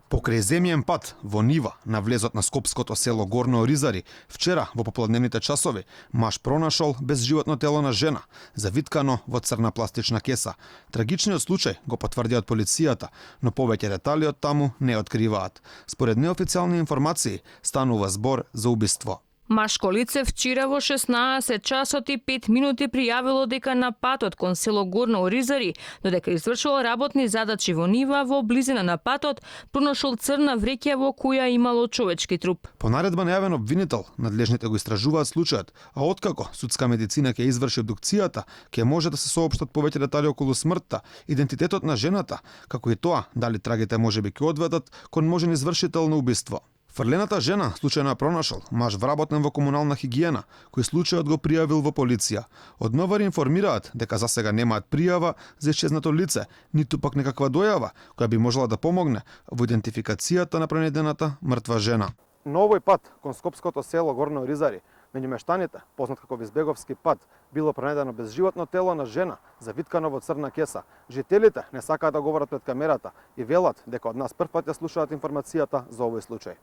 Покрај земјен пат во нива на влезот на скопското село Горно Оризари, вчера во попладневните часови маж пронашол безживотно тело на жена, завиткано во црна пластична кеса. Трагичниот случај го потврдиат полицијата, но повеќе детали од таму не откриваат. Според неофицијални информации, станува збор за убиство. Машко лице вчера во 16 часот и 5 минути пријавило дека на патот кон село Горно Оризари, додека извршувал работни задачи во нива во близина на патот, пронашол црна вреќа во која имало човечки труп. По наредба на јавен обвинител, надлежните го истражуваат случајот, а откако судска медицина ќе изврши обдукцијата, ќе може да се соопштат повеќе детали околу смртта, идентитетот на жената, како и тоа дали трагите можеби ќе одведат кон можен извршител на убиство. Фрлената жена случајно ја пронашол маж вработен во комунална хигиена, кој случајот го пријавил во полиција. Од МВР информираат дека за сега немаат пријава за исчезнато лице, ниту пак некаква дојава која би можела да помогне во идентификацијата на пронедената мртва жена. На овој пат кон скопското село Горно Оризари, меѓу мештаните, познат како Визбеговски пат, било пронедено безживотно тело на жена, завиткано во црна кеса. Жителите не сакаат да говорат пред камерата и велат дека од нас прв пат ја слушаат информацијата за овој случај.